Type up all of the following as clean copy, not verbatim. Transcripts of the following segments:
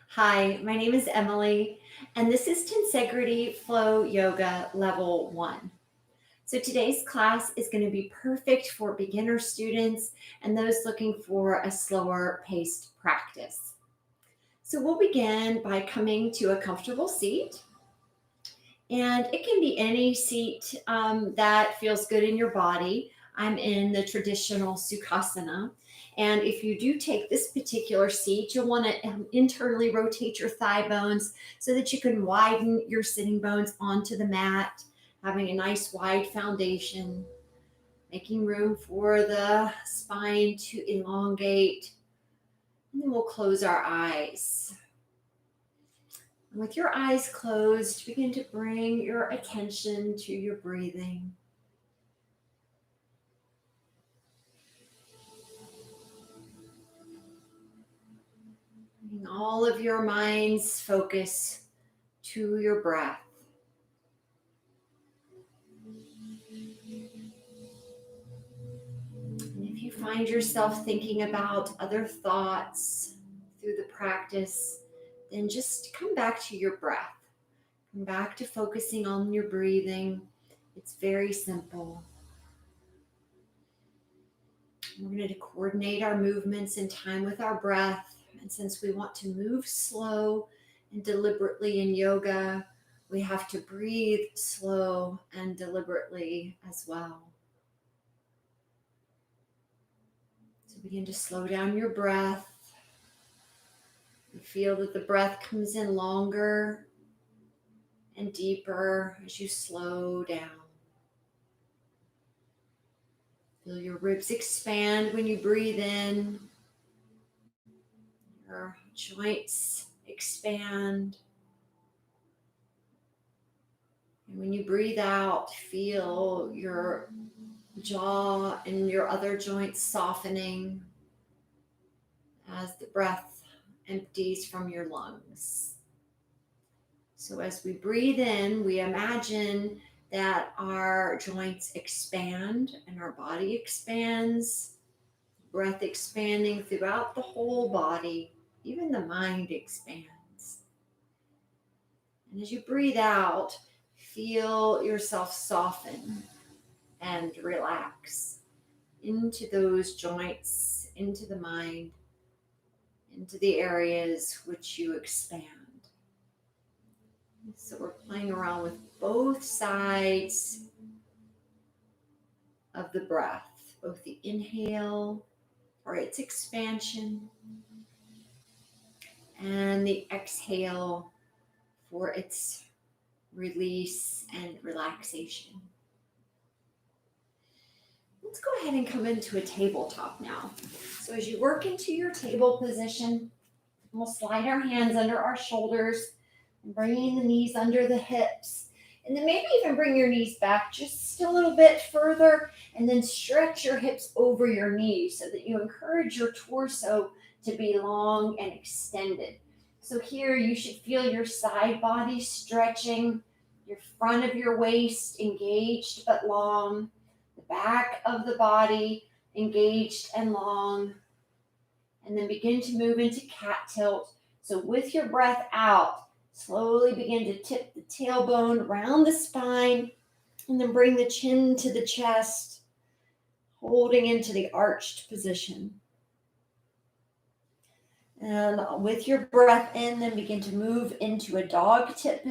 Hi, my name is Emily, and this is Tensegrity Flow Yoga Level 1. So today's class is going to be perfect for beginner students and those looking for a slower paced practice. So we'll begin by coming to a comfortable seat, and it can be any seat that feels good in your body. I'm in the traditional Sukhasana. And if you do take this particular seat, you'll want to internally rotate your thigh bones so that you can widen your sitting bones onto the mat, having a nice wide foundation, making room for the spine to elongate. And then we'll close our eyes. With your eyes closed, begin to bring your attention to your breathing. Bring all of your mind's focus to your breath. And if you find yourself thinking about other thoughts through the practice, then just come back to your breath. Come back to focusing on your breathing. It's very simple. We're going to coordinate our movements in time with our breath. And since we want to move slow and deliberately in yoga, we have to breathe slow and deliberately as well. So begin to slow down your breath. You feel that the breath comes in longer and deeper as you slow down. Feel your ribs expand when you breathe in. Your joints expand. And when you breathe out, feel your jaw and your other joints softening as the breath empties from your lungs. So as we breathe in, we imagine that our joints expand and our body expands, breath expanding throughout the whole body, even the mind expands. And as you breathe out, feel yourself soften and relax into those joints, into the mind, into the areas which you expand. So we're playing around with both sides of the breath, both the inhale for its expansion and the exhale for its release and relaxation. Let's go ahead and come into a tabletop now. So as you work into your table position, we'll slide our hands under our shoulders, bringing the knees under the hips. And then maybe even bring your knees back just a little bit further, and then stretch your hips over your knees so that you encourage your torso to be long and extended. So here you should feel your side body stretching, your front of your waist engaged but long, the back of the body engaged and long, and then begin to move into cat tilt. So with your breath out, slowly begin to tip the tailbone around the spine, and then bring the chin to the chest, holding into the arched position. And with your breath in, then begin to move into a dog tip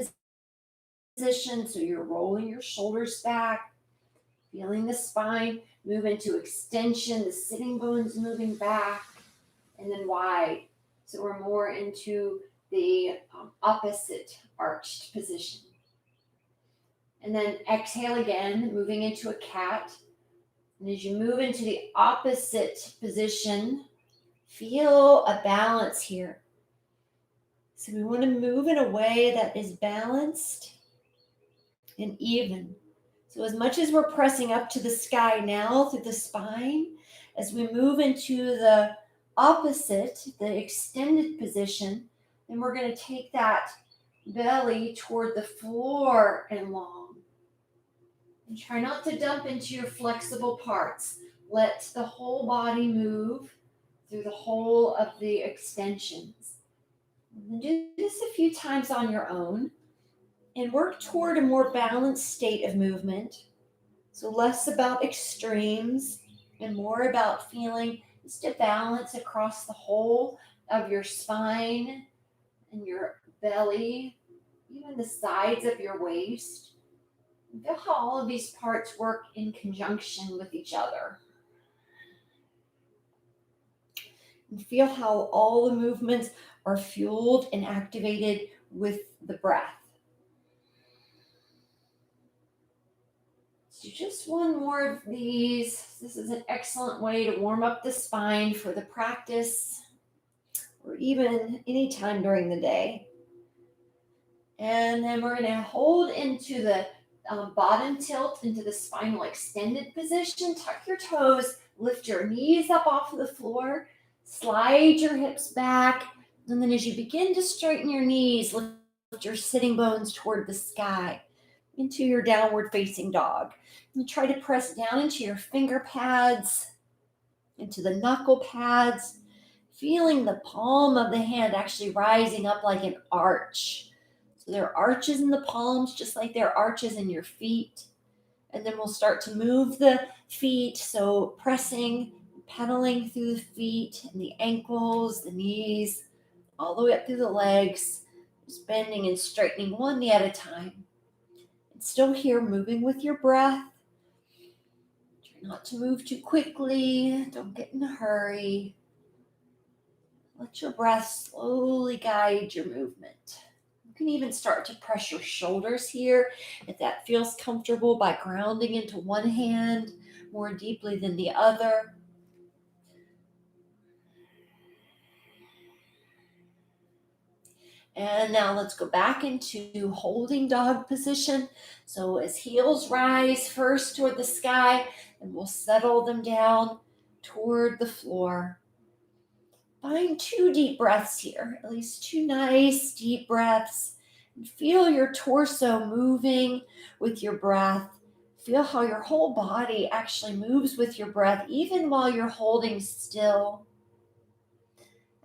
position. So you're rolling your shoulders back, feeling the spine move into extension, the sitting bones moving back, and then wide. So we're more into the opposite arched position. And then exhale again, moving into a cat. And as you move into the opposite position, feel a balance here. So we want to move in a way that is balanced and even. So as much as we're pressing up to the sky now through the spine, as we move into the opposite, the extended position, then we're going to take that belly toward the floor and long. And try not to dump into your flexible parts. Let the whole body move through the whole of the extensions. And do this a few times on your own and work toward a more balanced state of movement. So, less about extremes and more about feeling just a balance across the whole of your spine and your belly, even the sides of your waist. And feel how all of these parts work in conjunction with each other. And feel how all the movements are fueled and activated with the breath. So just one more of these. This is an excellent way to warm up the spine for the practice or even any time during the day. And then we're going to hold into the bottom tilt into the spinal extended position. Tuck your toes, lift your knees up off of the floor, slide your hips back. And then as you begin to straighten your knees, lift your sitting bones toward the sky into your downward facing dog. And try to press down into your finger pads, into the knuckle pads, feeling the palm of the hand actually rising up like an arch. So there are arches in the palms, just like there are arches in your feet. And then we'll start to move the feet. So pressing, pedaling through the feet and the ankles, the knees, all the way up through the legs, just bending and straightening one knee at a time. And still here, moving with your breath. Try not to move too quickly. Don't get in a hurry. Let your breath slowly guide your movement. You can even start to press your shoulders here if that feels comfortable by grounding into one hand more deeply than the other. And now let's go back into holding dog position. So as heels rise first toward the sky, and we'll settle them down toward the floor. Find 2 deep breaths here, at least 2 nice deep breaths. And feel your torso moving with your breath. Feel how your whole body actually moves with your breath, even while you're holding still.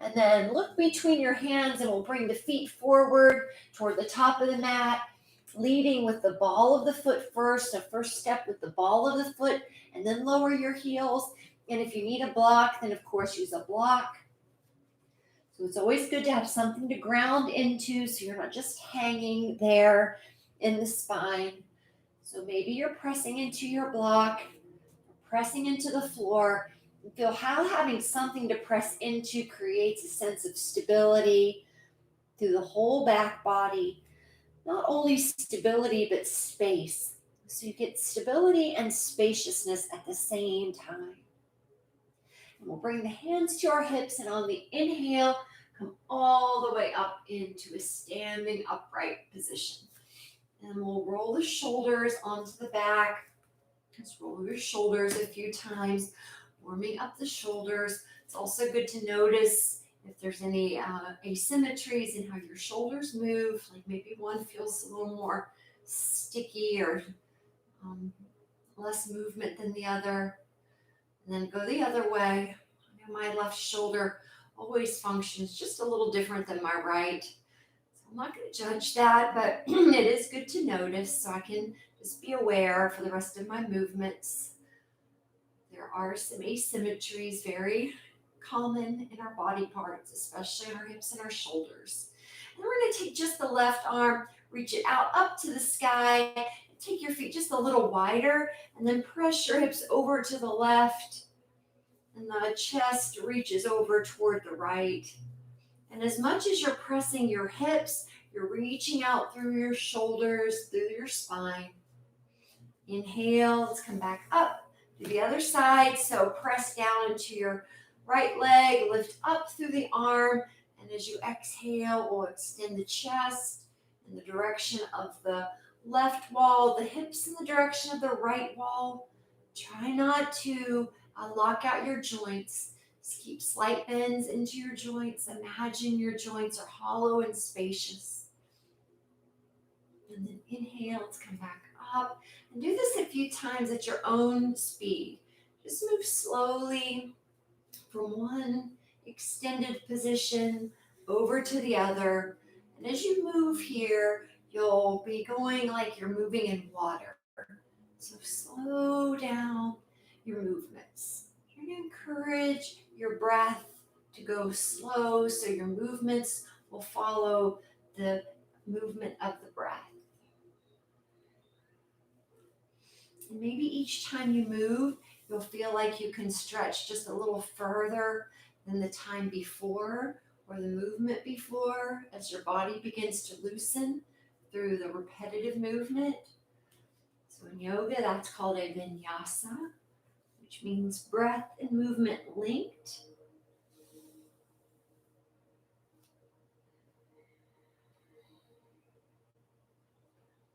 And then look between your hands, and we'll bring the feet forward toward the top of the mat, leading with the ball of the foot first. So first step with the ball of the foot, and then lower your heels. And if you need a block, then of course use a block. So it's always good to have something to ground into so you're not just hanging there in the spine. So maybe you're pressing into your block, pressing into the floor. And feel how having something to press into creates a sense of stability through the whole back body. Not only stability, but space. So you get stability and spaciousness at the same time. And we'll bring the hands to our hips, and on the inhale, come all the way up into a standing upright position. And we'll roll the shoulders onto the back. Just roll your shoulders a few times, warming up the shoulders. It's also good to notice if there's any asymmetries in how your shoulders move, like maybe one feels a little more sticky or less movement than the other. And then go the other way. I know my left shoulder always functions just a little different than my right. So I'm not going to judge that, but it is good to notice so I can just be aware for the rest of my movements. There are some asymmetries, very common in our body parts, especially in our hips and our shoulders. And we're going to take just the left arm, reach it out up to the sky, and take your feet just a little wider, and then press your hips over to the left, and the chest reaches over toward the right. And as much as you're pressing your hips, you're reaching out through your shoulders, through your spine. Inhale, let's come back up to the other side. So press down into your right leg, lift up through the arm, and as you exhale, we'll extend the chest in the direction of the left wall, the hips in the direction of the right wall. Try not to lock out your joints. Just keep slight bends into your joints. Imagine your joints are hollow and spacious. And then inhale, let's come back up. And do this a few times at your own speed. Just move slowly from one extended position over to the other. And as you move here, you'll be going like you're moving in water. So slow down your movements. You're going to encourage your breath to go slow so your movements will follow the movement of the breath. And maybe each time you move, you'll feel like you can stretch just a little further than the time before or the movement before as your body begins to loosen through the repetitive movement. So in yoga, that's called a vinyasa, which means breath and movement linked.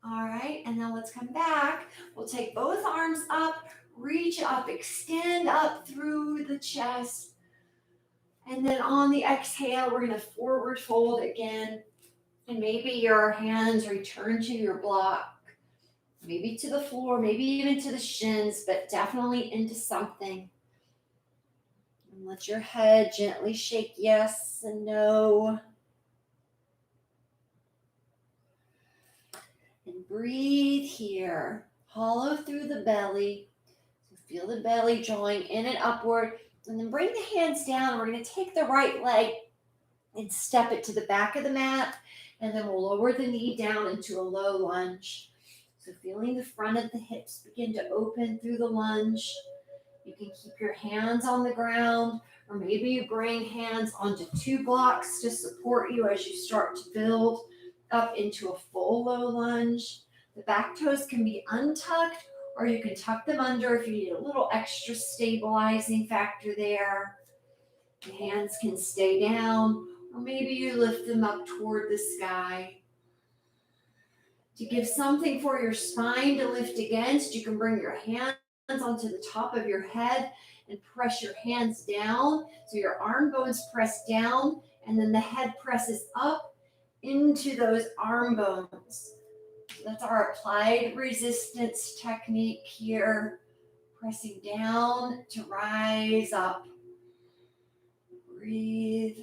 All right, and now let's come back. We'll take both arms up, reach up, extend up through the chest. And then on the exhale, we're going to forward fold again. And maybe your hands return to your block, maybe to the floor, maybe even to the shins, but definitely into something. And let your head gently shake yes and no. And breathe here. Hollow through the belly. So feel the belly drawing in and upward. And then bring the hands down. We're going to take the right leg and step it to the back of the mat. And then we'll lower the knee down into a low lunge. So feeling the front of the hips begin to open through the lunge. You can keep your hands on the ground, or maybe you bring hands onto 2 blocks to support you as you start to build up into a full low lunge. The back toes can be untucked, or you can tuck them under if you need a little extra stabilizing factor there. The hands can stay down, or maybe you lift them up toward the sky. To give something for your spine to lift against, you can bring your hands onto the top of your head and press your hands down. So your arm bones press down, and then the head presses up into those arm bones. So that's our applied resistance technique here. Pressing down to rise up. Breathe.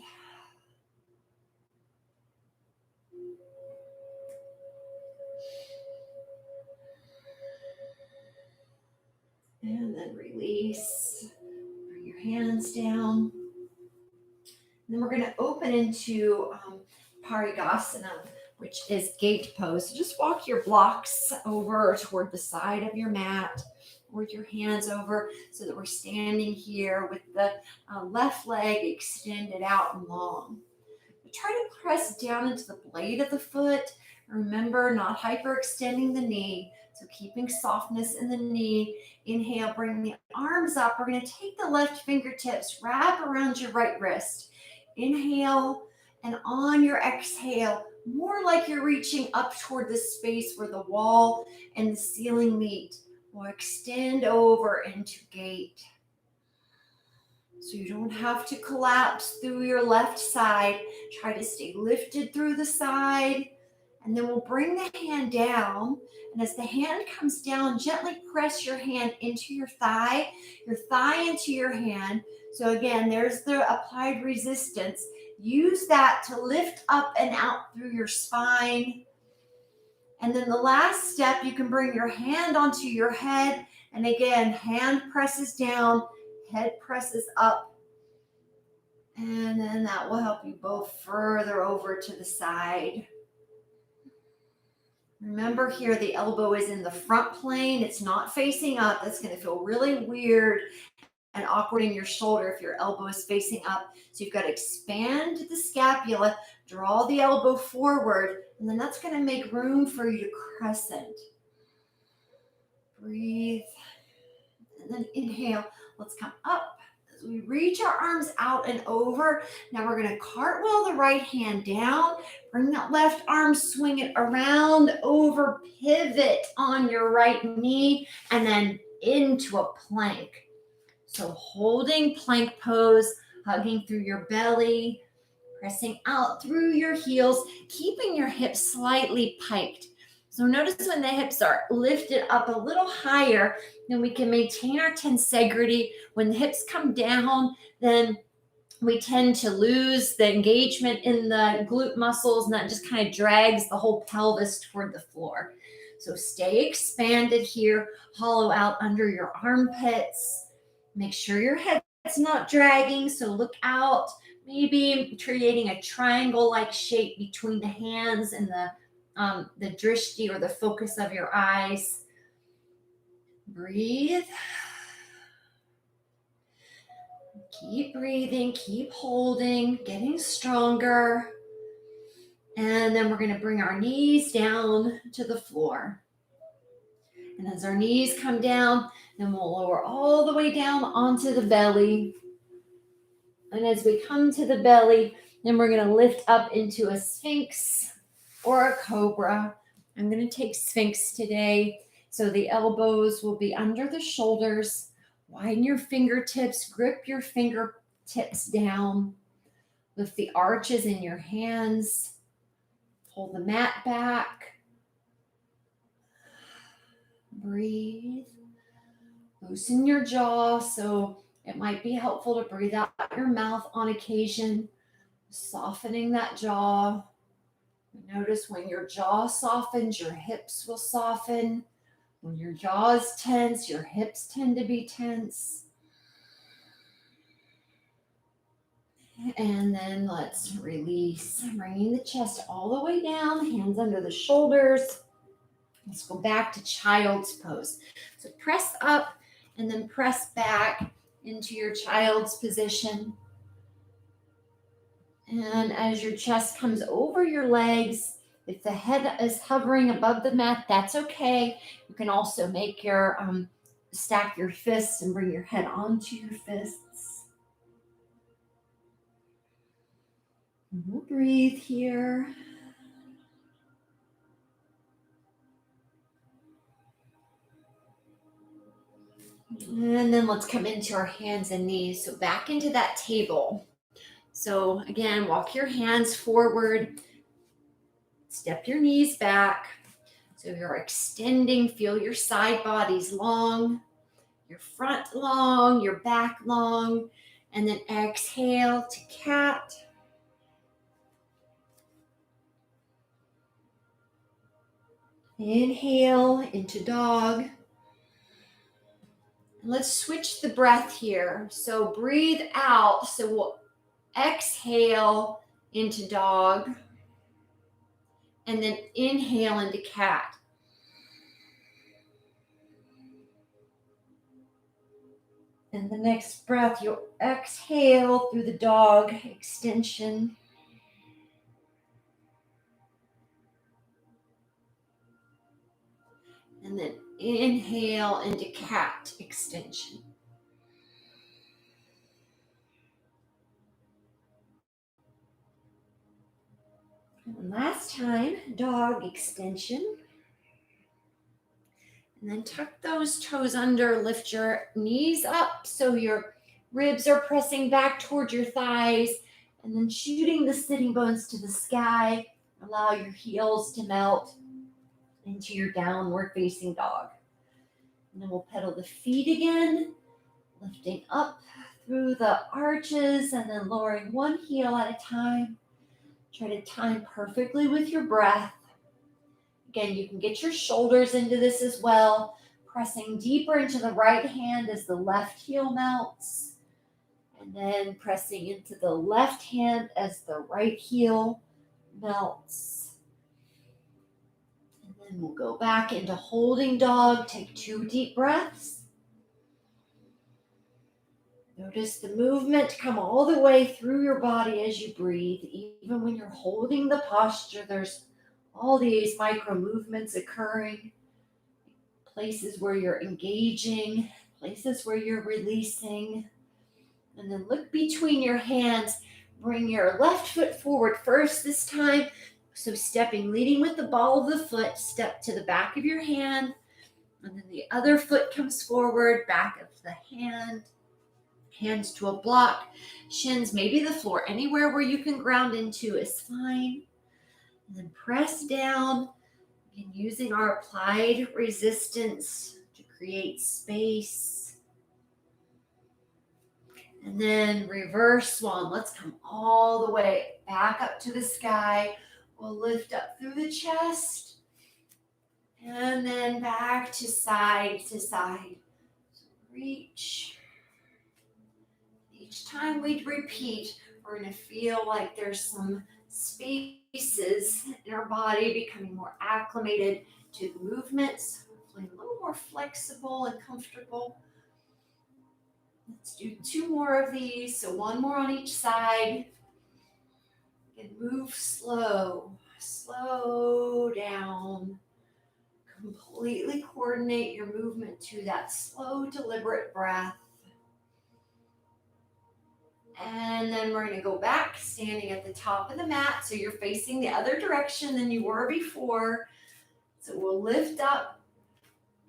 And then release. Bring your hands down. And then we're going to open into Parigasana, which is gate pose. So just walk your blocks over toward the side of your mat with your hands over so that we're standing here with the left leg extended out and long. Try to press down into the blade of the foot. Remember, not hyperextending the knee. So keeping softness in the knee. Inhale, bring the arms up. We're going to take the left fingertips, wrap around your right wrist. Inhale, and on your exhale, more like you're reaching up toward the space where the wall and the ceiling meet. We'll extend over into gate. So you don't have to collapse through your left side. Try to stay lifted through the side. And then we'll bring the hand down. And as the hand comes down, gently press your hand into your thigh into your hand. So again, there's the applied resistance. Use that to lift up and out through your spine. And then the last step, you can bring your hand onto your head. And again, hand presses down, head presses up. And then that will help you both further over to the side. Remember here, the elbow is in the front plane. It's not facing up. That's going to feel really weird and awkward in your shoulder if your elbow is facing up. So you've got to expand the scapula, draw the elbow forward, and then that's going to make room for you to crescent. Breathe. And then inhale. Let's come up. As we reach our arms out and over, now we're going to cartwheel the right hand down. Bring that left arm, swing it around, over, pivot on your right knee, and then into a plank. So holding plank pose, hugging through your belly, pressing out through your heels, keeping your hips slightly piked. So notice when the hips are lifted up a little higher, then we can maintain our tensegrity. When the hips come down, then we tend to lose the engagement in the glute muscles, and that just kind of drags the whole pelvis toward the floor. So stay expanded here, hollow out under your armpits. Make sure your head's not dragging, so look out, maybe creating a triangle-like shape between the hands and the drishti, or the focus of your eyes. Breathe. Keep breathing, keep holding, getting stronger. And then we're going to bring our knees down to the floor. And as our knees come down, then we'll lower all the way down onto the belly. And as we come to the belly, then we're going to lift up into a sphinx or a cobra. I'm going to take sphinx today. So the elbows will be under the shoulders. Widen your fingertips, grip your fingertips down. Lift the arches in your hands. Pull the mat back. Breathe. Loosen your jaw, so it might be helpful to breathe out your mouth on occasion, softening that jaw. Notice when your jaw softens, your hips will soften. When your jaw is tense, your hips tend to be tense. And then let's release, bringing the chest all the way down, hands under the shoulders. Let's go back to child's pose. So press up and then press back into your child's position. And as your chest comes over your legs, if the head is hovering above the mat, that's okay. You can also make your stack your fists and bring your head onto your fists. And we'll breathe here. And then let's come into our hands and knees. So back into that table. So again, walk your hands forward. Step your knees back. So you're extending, feel your side bodies long, your front long, your back long, and then exhale to cat. Inhale into dog. And let's switch the breath here. So breathe out. So we'll exhale into dog, and then inhale into cat. And the next breath, you'll exhale through the dog extension. And then inhale into cat extension. And last time, dog extension. And then tuck those toes under, lift your knees up so your ribs are pressing back toward your thighs, and then shooting the sitting bones to the sky. Allow your heels to melt into your downward facing dog. And then we'll pedal the feet again, lifting up through the arches and then lowering one heel at a time. Try to time perfectly with your breath. Again, you can get your shoulders into this as well, pressing deeper into the right hand as the left heel melts, and then pressing into the left hand as the right heel melts. And then we'll go back into holding dog. Take 2 deep breaths. Notice the movement come all the way through your body as you breathe. Even when you're holding the posture, there's all these micro movements occurring. Places where you're engaging, places where you're releasing. And then look between your hands. Bring your left foot forward first this time. So stepping, leading with the ball of the foot, step to the back of your hand. And then the other foot comes forward, back of the hand. Hands to a block, shins, maybe the floor, anywhere where you can ground into is fine. And then press down, and using our applied resistance to create space. And then reverse swan. Let's come all the way back up to the sky. We'll lift up through the chest and then back to side to side. So reach. Each time we repeat, we're going to feel like there's some spaces in our body becoming more acclimated to the movements, hopefully a little more flexible and comfortable. Let's do 2 more of these, so 1 more on each side. And move slow, slow down. Completely coordinate your movement to that slow, deliberate breath. And then we're going to go back, standing at the top of the mat, so you're facing the other direction than you were before. So we'll lift up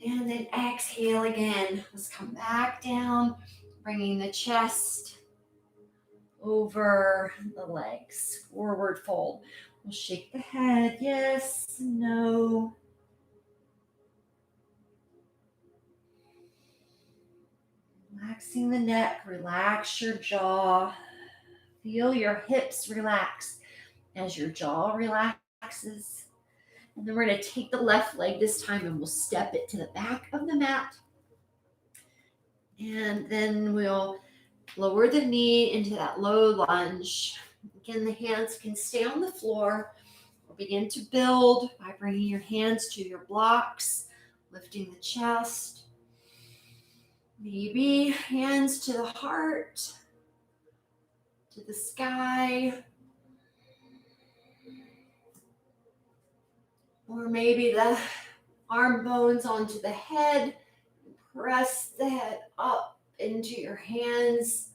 and then exhale again. Let's come back down, bringing the chest over the legs, forward fold. We'll shake the head, yes, no. Relaxing the neck, relax your jaw. Feel your hips relax as your jaw relaxes. And then we're going to take the left leg this time and we'll step it to the back of the mat. And then we'll lower the knee into that low lunge. Again, the hands can stay on the floor. We'll begin to build by bringing your hands to your blocks, lifting the chest. Maybe hands to the heart, to the sky. Or maybe the arm bones onto the head. Press the head up into your hands,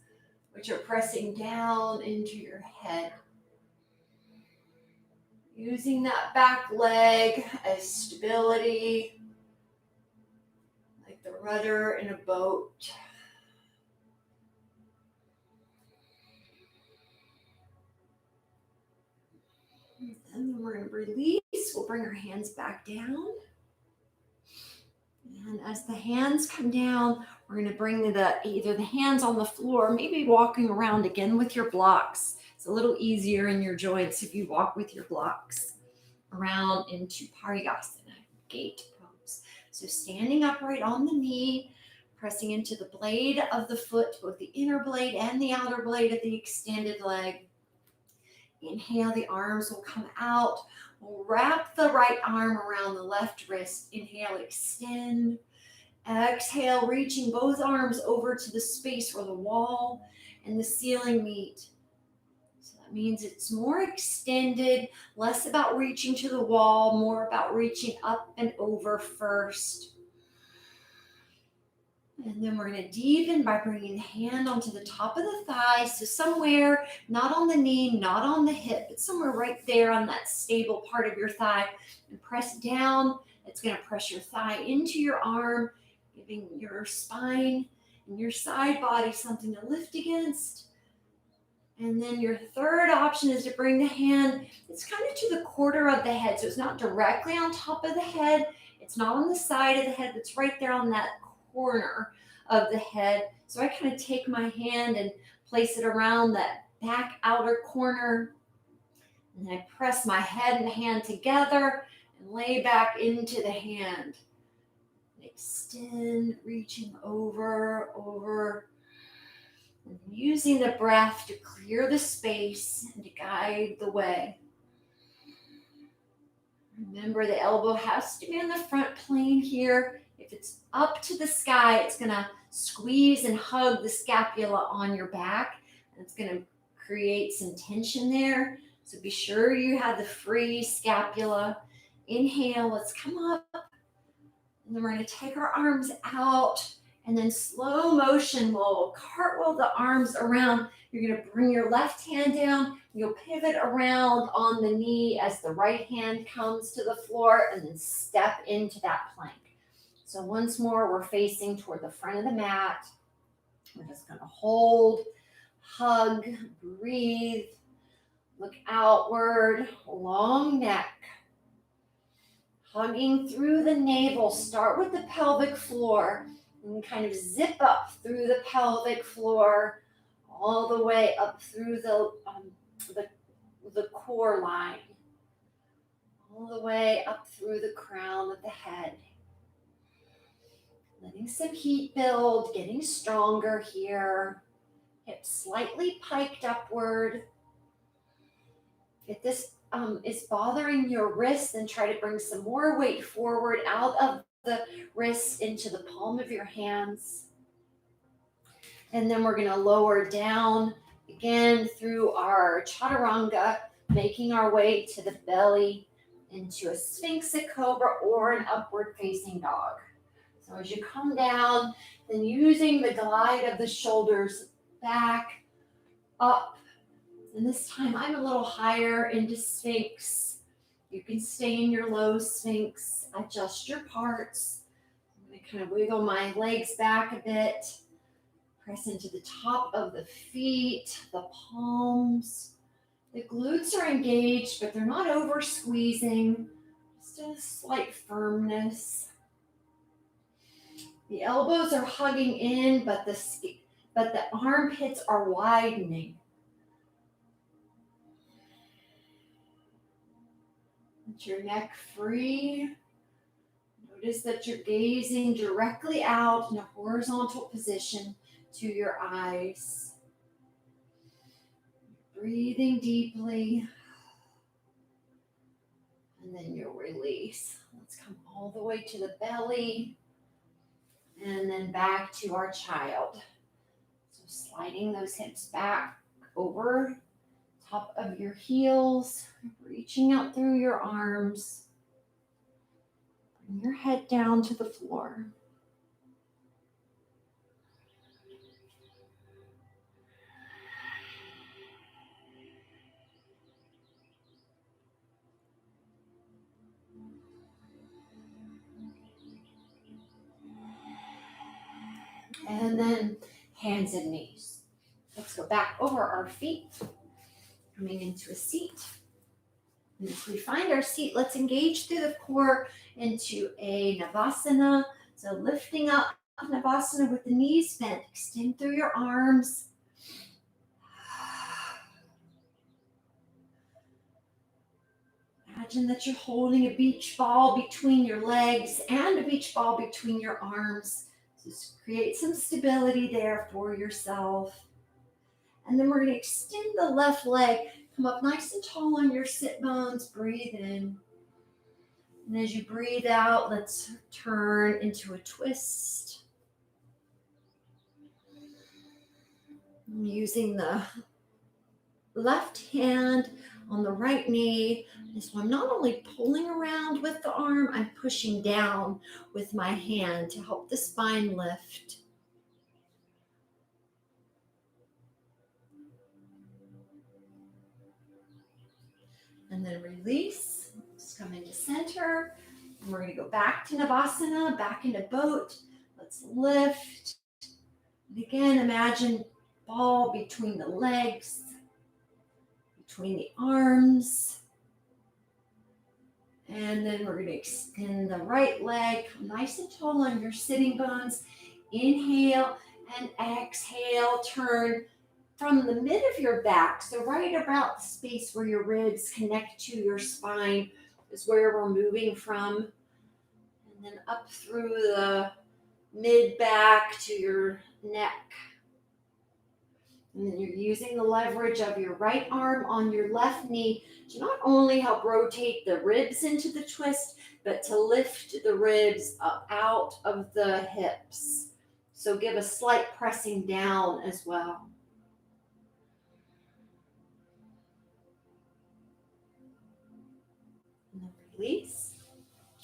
which are pressing down into your head. Using that back leg as stability, like the rudder in a boat. And then we're going to release. We'll bring our hands back down. And as the hands come down, we're going to bring either the hands on the floor, maybe walking around again with your blocks. It's a little easier in your joints if you walk with your blocks around into Parigasana, gate pose. So standing upright on the knee, pressing into the blade of the foot, both the inner blade and the outer blade of the extended leg. Inhale, the arms will come out. We'll wrap the right arm around the left wrist. Inhale, extend. Exhale, reaching both arms over to the space where the wall and the ceiling meet. So that means it's more extended, less about reaching to the wall, more about reaching up and over first. And then we're going to deepen by bringing the hand onto the top of the thigh. So somewhere, not on the knee, not on the hip, but somewhere right there on that stable part of your thigh. And press down. It's going to press your thigh into your arm, giving your spine and your side body something to lift against. And then your third option is to bring the hand, it's kind of to the quarter of the head. So it's not directly on top of the head. It's not on the side of the head. It's right there on that corner of the head. So I kind of take my hand and place it around that back outer corner. And then I press my head and hand together and lay back into the hand. Extend, reaching over. And using the breath to clear the space and to guide the way. Remember, the elbow has to be on the front plane here. If it's up to the sky, it's going to squeeze and hug the scapula on your back. And it's going to create some tension there. So be sure you have the free scapula. Inhale, let's come up. And then we're going to take our arms out. And then slow motion, we'll cartwheel the arms around. You're going to bring your left hand down. You'll pivot around on the knee as the right hand comes to the floor and then step into that plank. So once more, we're facing toward the front of the mat. We're just going to hold, hug, breathe, look outward, long neck. Hugging through the navel. Start with the pelvic floor and kind of zip up through the pelvic floor, all the way up through the core line, all the way up through the crown of the head. Letting some heat build, getting stronger here. Hips slightly piked upward. If this is bothering your wrist, then try to bring some more weight forward out of the wrist into the palm of your hands. And then we're going to lower down again through our chaturanga, making our way to the belly into a sphinxic cobra or an upward facing dog. So as you come down, then using the glide of the shoulders back, up, and this time I'm a little higher into Sphinx. You can stay in your low Sphinx, adjust your parts. I'm going to kind of wiggle my legs back a bit, press into the top of the feet, the palms. The glutes are engaged, but they're not over squeezing, just a slight firmness. The elbows are hugging in, but the armpits are widening. Let your neck free. Notice that you're gazing directly out in a horizontal position to your eyes. Breathing deeply. And then you'll release. Let's come all the way to the belly. And then back to our child. So sliding those hips back over top of your heels, reaching out through your arms. Bring your head down to the floor. And then hands and knees. Let's go back over our feet, coming into a seat. And as we find our seat, let's engage through the core into a Navasana. So lifting up Navasana with the knees bent. Extend through your arms. Imagine that you're holding a beach ball between your legs and a beach ball between your arms. Just create some stability there for yourself. And then we're going to extend the left leg. Come up nice and tall on your sit bones. Breathe in. And as you breathe out, let's turn into a twist. I'm using the left hand on the right knee. So I'm not only pulling around with the arm, I'm pushing down with my hand to help the spine lift. And then release. Just come into center. And we're going to go back to Navasana, back into boat. Let's lift. And again, imagine ball between the legs, between the arms. And then we're going to extend the right leg, nice and tall on your sitting bones. Inhale and exhale, turn from the mid of your back, so right about the space where your ribs connect to your spine is where we're moving from. And then up through the mid back to your neck. And then you're using the leverage of your right arm on your left knee to not only help rotate the ribs into the twist, but to lift the ribs up out of the hips. So give a slight pressing down as well. And then release.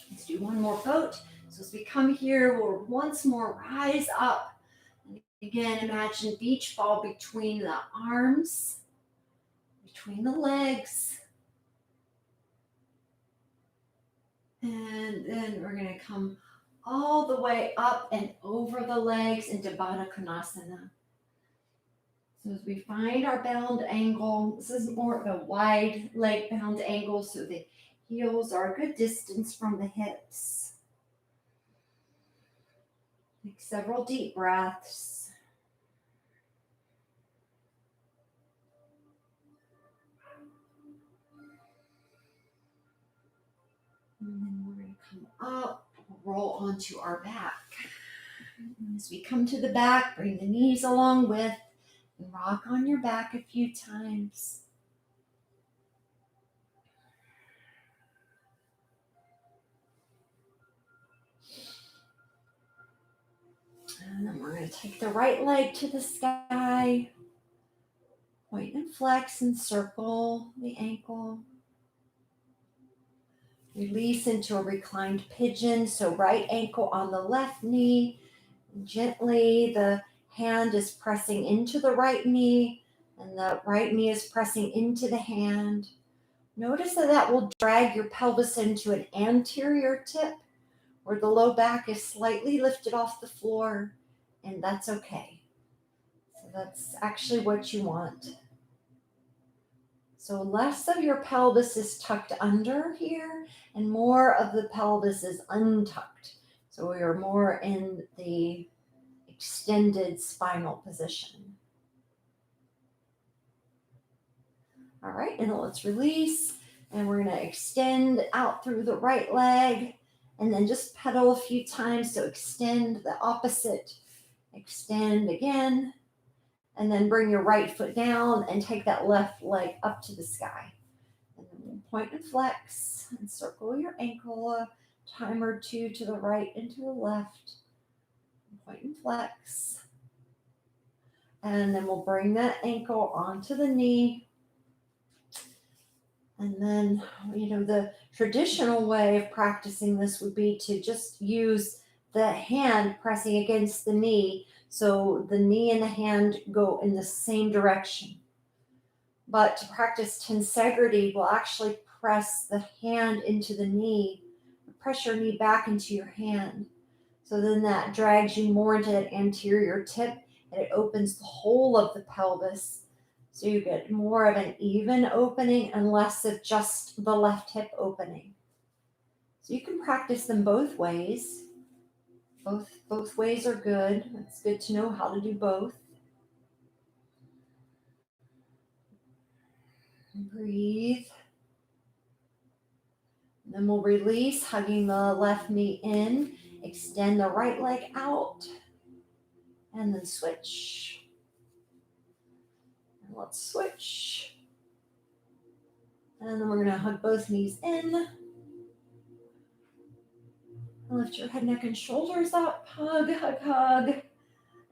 Let's do one more boat. So as we come here, we'll once more rise up. And again, imagine beach ball between the arms, between the legs. And then we're going to come all the way up and over the legs into Baddha Konasana. So as we find our bound angle, this is more of a wide leg bound angle, so the heels are a good distance from the hips. Take several deep breaths. Come up, roll onto our back. As we come to the back, bring the knees along with, and rock on your back a few times. And then we're going to take the right leg to the sky. Point and flex and circle the ankle. Release into a reclined pigeon. So right ankle on the left knee. Gently, the hand is pressing into the right knee, and the right knee is pressing into the hand. Notice that will drag your pelvis into an anterior tip where the low back is slightly lifted off the floor, and that's okay. So that's actually what you want. So less of your pelvis is tucked under here, and more of the pelvis is untucked. So we are more in the extended spinal position. All right, and then let's release, and we're going to extend out through the right leg, and then just pedal a few times. So extend the opposite, extend again, and then bring your right foot down and take that left leg up to the sky. And then we'll point and flex and circle your ankle a time or two to the right and to the left. Point and flex. And then we'll bring that ankle onto the knee. And then, the traditional way of practicing this would be to just use the hand pressing against the knee. So the knee and the hand go in the same direction. But to practice tensegrity, we'll actually press the hand into the knee, press your knee back into your hand. So then that drags you more into that anterior tip, and it opens the whole of the pelvis. So you get more of an even opening and less of just the left hip opening. So you can practice them both ways. Both ways are good. It's good to know how to do both. Breathe. Then we'll release, hugging the left knee in. Extend the right leg out. And then switch. And let's switch. And then we're going to hug both knees in. And lift your head, neck, and shoulders up. Hug, hug, hug. And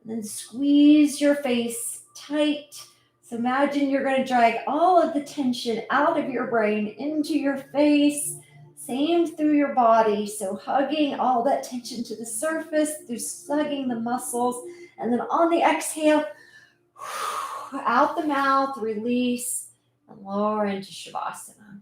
then squeeze your face tight. So imagine you're going to drag all of the tension out of your brain into your face. Same through your body. So hugging all that tension to the surface through hugging the muscles. And then on the exhale, out the mouth, release, and lower into Shavasana.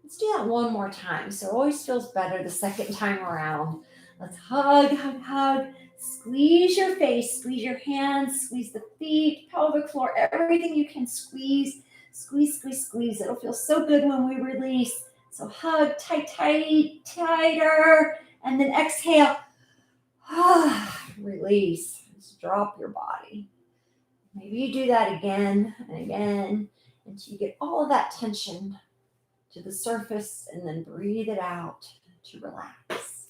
Let's do that one more time. So it always feels better the second time around. Let's hug, hug, hug. Squeeze your face, squeeze your hands, squeeze the feet, pelvic floor, everything you can squeeze. Squeeze, squeeze, squeeze. It'll feel so good when we release. So hug, tight, tight, tighter. And then exhale. Release. Just drop your body. Maybe you do that again and again until you get all of that tension to the surface, and then breathe it out to relax.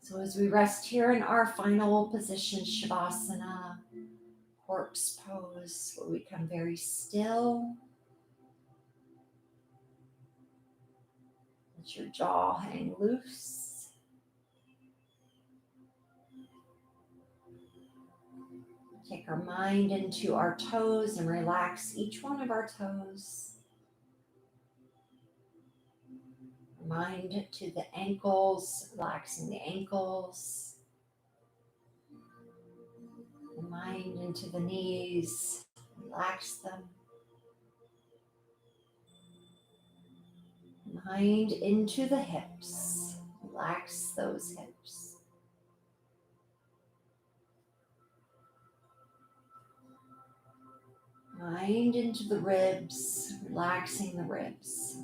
So as we rest here in our final position, Shavasana, corpse pose, where we come very still. Let your jaw hang loose. Take our mind into our toes and relax each one of our toes. Mind to the ankles, relaxing the ankles. The mind into the knees, relax them. Mind into the hips, relax those hips. Mind into the ribs, relaxing the ribs.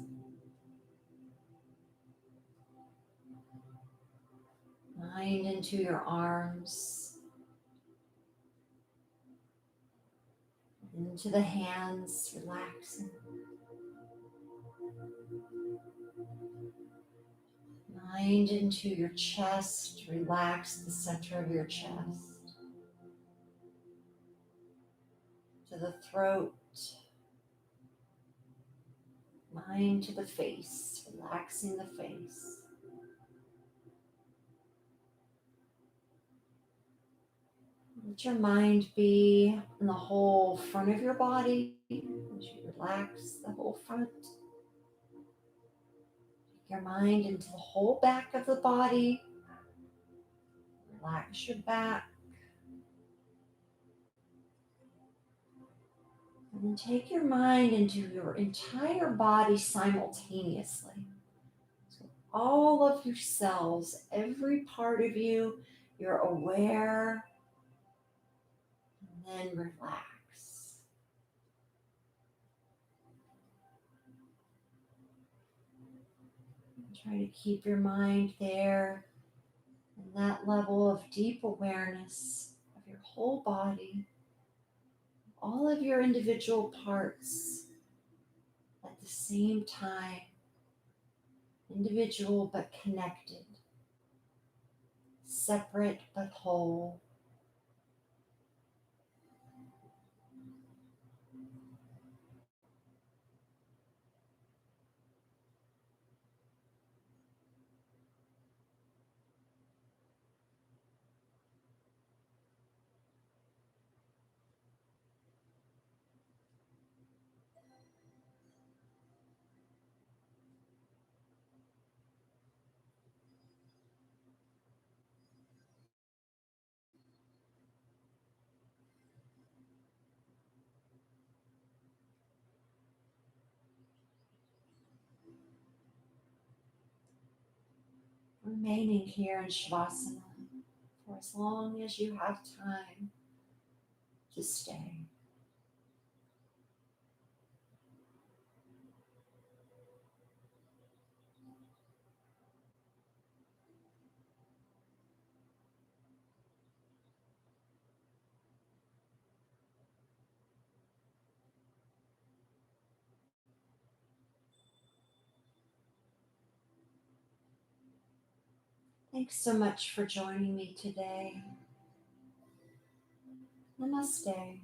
Mind into your arms, into the hands, relaxing. Mind into your chest. Relax the center of your chest. To the throat. Mind to the face. Relaxing the face. Let your mind be in the whole front of your body as you relax the whole front. Take your mind into the whole back of the body. Relax your back. And then take your mind into your entire body simultaneously. So all of your cells, every part of you, you're aware, and then relax. And try to keep your mind there in that level of deep awareness of your whole body, all of your individual parts at the same time, individual but connected, separate but whole. Remaining here in Shavasana for as long as you have time to stay. Thanks so much for joining me today. Namaste.